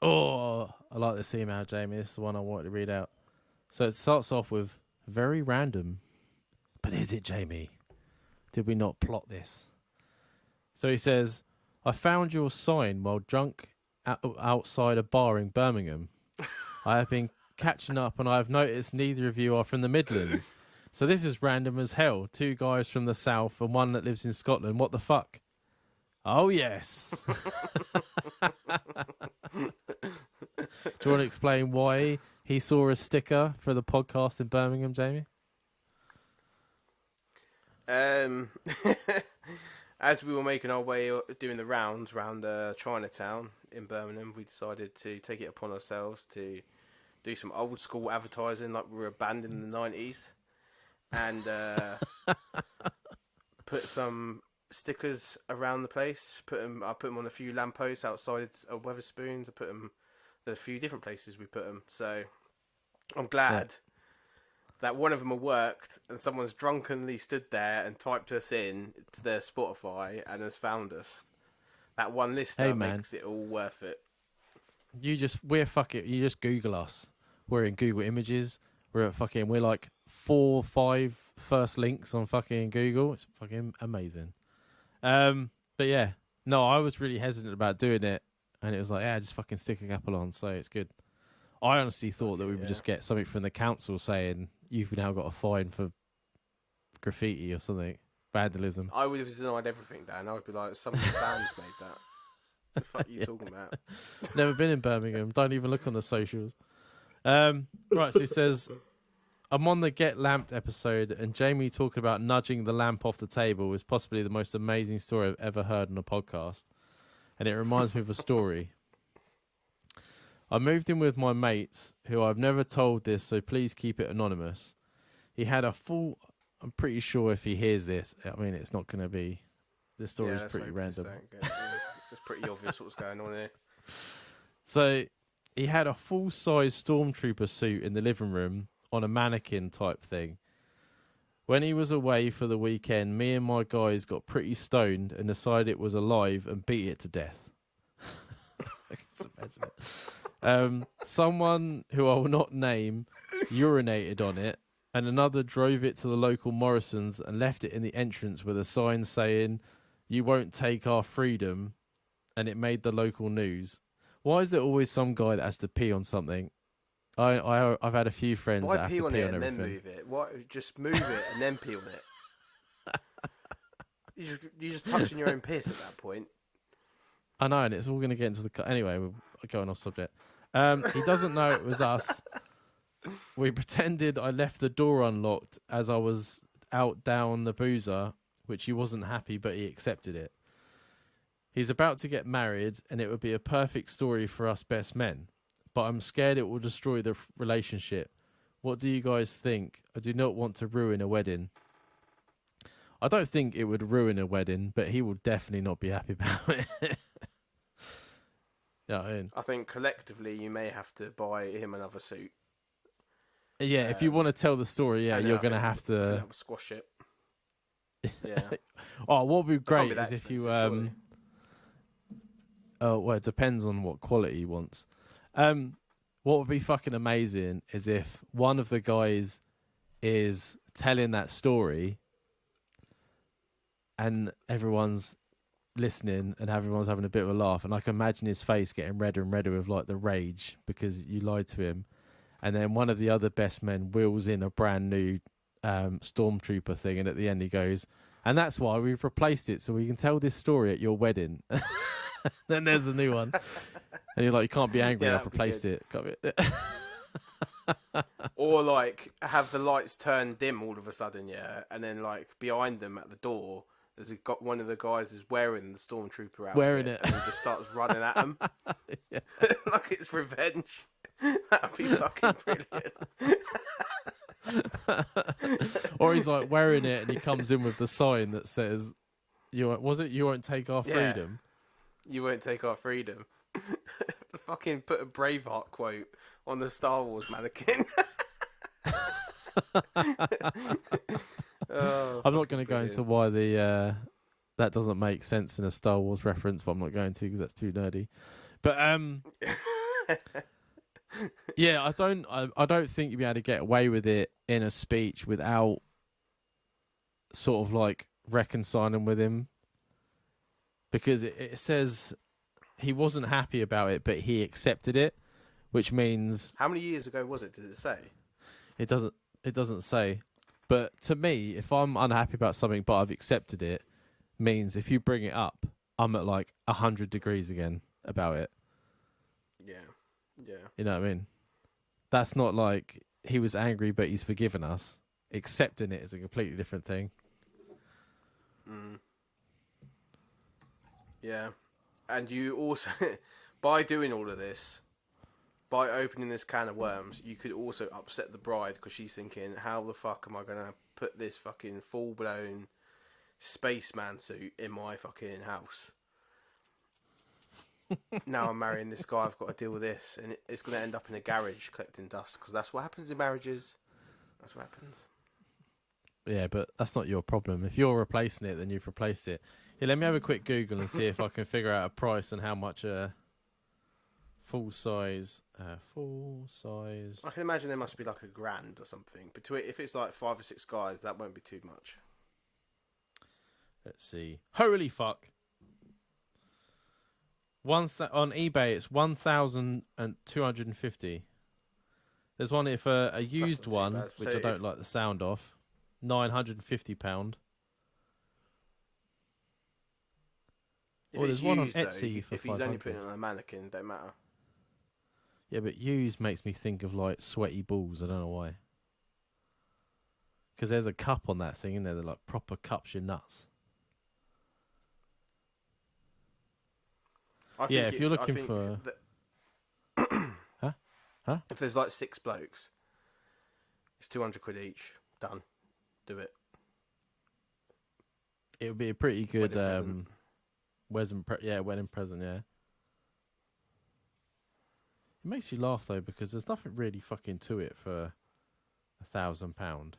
Oh, I like this email, Jamie. This is the one I wanted to read out. So it starts off with very random. But is it, Jamie? Did we not plot this? So he says, I found your sign while drunk outside a bar in Birmingham. I have been catching up and I have noticed neither of you are from the Midlands. So this is random as hell. 2 guys from the south and one that lives in Scotland. What the fuck? Oh, yes. Do you want to explain why he saw a sticker for the podcast in Birmingham, Jamie? As we were making our way doing the rounds around Chinatown in Birmingham, we decided to take it upon ourselves to do some old school advertising like we were a band in the 90s and put some stickers around the place. I put them on a few lampposts outside of Wetherspoons. I put them at a few different places we put them. So I'm glad that one of them had worked and someone's drunkenly stood there and typed us in to their Spotify and has found us. That one listener makes it all worth it. You just Google us. We're in Google Images. We're like 4 or 5 first links on fucking Google. It's fucking amazing. But yeah, no, I was really hesitant about doing it, and it was like, yeah, just fucking stick a couple on, so it's good. I honestly thought that we would just get something from the council saying you've now got a fine for graffiti or something, vandalism. I would have denied everything, Dan. I would be like, some of the fans made that. What the fuck are you talking about? Never been in Birmingham. Don't even look on the socials. Right, so he says, I'm on the Get Lamped episode, and Jamie talking about nudging the lamp off the table is possibly the most amazing story I've ever heard on a podcast. And it reminds me of a story. I moved in with my mates, who I've never told this, so please keep it anonymous. He had a full... I'm pretty sure if he hears this, I mean, it's not going to be... The story's pretty random. It's pretty obvious what's going on here. So, he had a full-size stormtrooper suit in the living room on a mannequin type thing. When he was away for the weekend, me and my guys got pretty stoned and decided it was alive and beat it to death. I can just imagine it. Someone who I will not name urinated on it, and another drove it to the local Morrison's and left it in the entrance with a sign saying, "You won't take our freedom," and it made the local news. Why is there always some guy that has to pee on something? I've had a few friends that have to pee on everything. Why pee on it and then move it? Why just move it and then pee on it? You're just touching your own piss at that point. I know, and it's all going to get into the... Anyway, we're going off subject. He doesn't know it was us. We pretended I left the door unlocked as I was out down the boozer, which he wasn't happy, but he accepted it. He's about to get married, and it would be a perfect story for us best men. But I'm scared it will destroy the relationship. What do you guys think? I do not want to ruin a wedding. I don't think it would ruin a wedding, but he will definitely not be happy about it. Yeah, I think collectively you may have to buy him another suit. Yeah, if you want to tell the story, you're going to have to squash it. Yeah. Oh, what would be great is if you... Oh, well, it depends on what quality he wants. What would be fucking amazing is if one of the guys is telling that story and everyone's listening and everyone's having a bit of a laugh, and I can imagine his face getting redder and redder with like the rage because you lied to him, and then one of the other best men wheels in a brand new stormtrooper thing, and at the end he goes, and that's why we've replaced it so we can tell this story at your wedding. Then there's a new one, and you're like, you can't be angry, I've replaced it. Or like have the lights turn dim all of a sudden, and then like behind them at the door there's one of the guys is wearing the stormtrooper outfit, wearing it, and he just starts running at them. Like it's revenge. That'd be fucking brilliant. Or he's like wearing it and he comes in with the sign that says, "You won't take our freedom." You won't take our freedom. Fucking put a Braveheart quote on the Star Wars mannequin. Oh, I'm not fucking going to go brilliant. into why the that doesn't make sense in a Star Wars reference, but I'm not going to because that's too nerdy. But yeah, I don't think you'd be able to get away with it in a speech without sort of like reconciling with him, because it says he wasn't happy about it, but he accepted it, which means How many years ago was it? Did it say? it doesn't it doesn't say. But to me, if I'm unhappy about something but I've accepted it, means if you bring it up, I'm at like 100 degrees again about it. Yeah, yeah. You know what I mean? That's not like he was angry but he's forgiven us. Accepting it is a completely different thing. Mm. Yeah, and you also, by doing all of this, by opening this can of worms, you could also upset the bride because she's thinking, how the fuck am I going to put this fucking full blown spaceman suit in my fucking house? Now I'm marrying this guy, I've got to deal with this, and it's going to end up in a garage collecting dust because that's what happens in marriages. That's what happens. Yeah, but that's not your problem. If you're replacing it, then you've replaced it. Yeah, let me have a quick Google and see if I can figure out a price and how much a full size. I can imagine there must be like $1,000 or something. Between if it's like 5 or 6 guys, that won't be too much. Let's see. Holy fuck! On eBay, it's 1,250. There's one here for a used not too one, bad. which So I don't like the sound of. £950. If Oh, it's there's one on used, though, Etsy for if he's only 500. putting it on a mannequin, don't matter. Yeah, but used makes me think of like sweaty balls. I don't know why. Because there's a cup on that thing in there that like proper cups your nuts. Yeah, if you're looking for... Huh? Huh? If there's like 6 blokes, it's 200 quid each. Done. Do it. It would be a pretty good Wedding present. wedding present, yeah. It makes you laugh though because there's nothing really fucking to it for £1,000.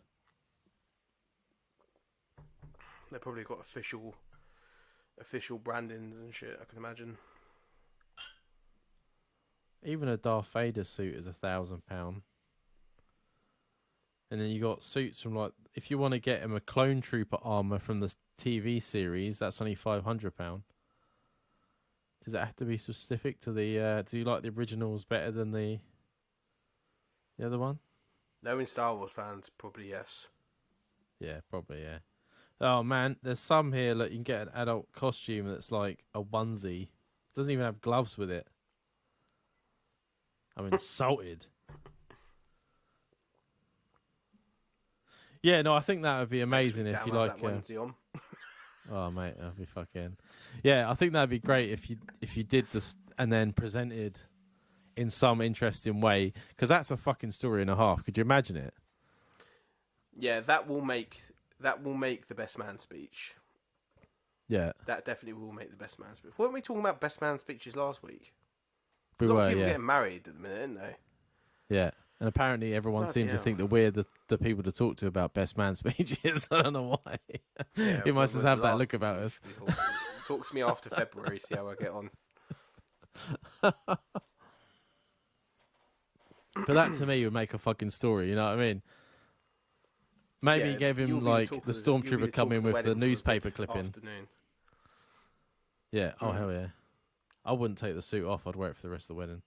They've probably got official brandings and shit, I can imagine. Even a Darth Vader suit is £1,000. And then you got suits from like, if you want to get him a clone trooper armor from the TV series, that's only £500. Does it have to be specific to the? Do you like the originals better than the other one? Knowing Star Wars fans, probably yes. Yeah, probably. Yeah. Oh man, there's some here that you can get an adult costume that's like a onesie. Doesn't even have gloves with it. I'm insulted. Yeah, no, I think that would be amazing if you like. That onesie on. Oh mate, that'd be fucking. Yeah, I think that'd be great if you did this and then presented in some interesting way, because that's a fucking story and a half. Could you imagine it? Yeah, that will make the best man speech. Yeah, That definitely will make the best man speech. Weren't we talking about best man speeches last week? we A lot were. of people Yeah, getting married at the minute, aren't they? yeah. And apparently everyone Bloody seems to hell. think that we're the people to talk to about best man speeches. I don't know why. Yeah, You must just we're have the that last look about us. people. Talk to me after February, see how I get on. But that to me would make a fucking story. You know what I mean? Maybe Yeah, gave you'll him be like talk the of you'll be stormtrooper come talk in of with wedding the for a good newspaper clipping. afternoon. Yeah. Oh hell yeah. I wouldn't take the suit off. I'd wear it for the rest of the wedding.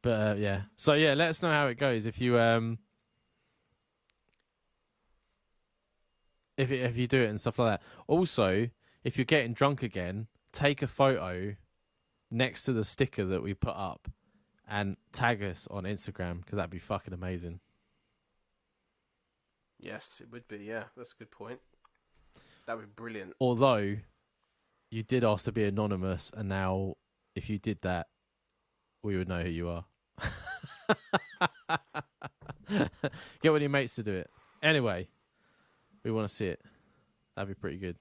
But yeah. So yeah, let us know how it goes. If you if you do it and stuff like that. Also, if you're getting drunk again, take a photo next to the sticker that we put up and tag us on Instagram, because that'd be fucking amazing. Yes, it would be. Yeah, that's a good point. That would be brilliant. Although you did ask to be anonymous, and now if you did that, we would know who you are. Get one of your mates to do it. Anyway, we want to see it. That'd be pretty good.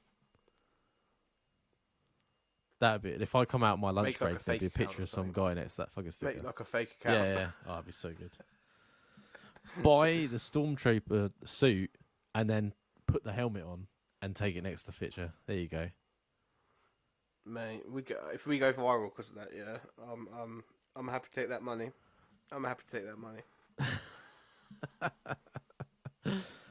That'd be it. If I come out my lunch Make like break, a there'd be a fake account picture or of some something. guy next to that fucking sticker. Make like a fake account. Yeah. Oh, that'd be so good. buy the stormtrooper suit and then put the helmet on and take it next to the picture. There you go. Mate, if we go viral because of that, yeah, I'm happy to take that money. I'm happy to take that money.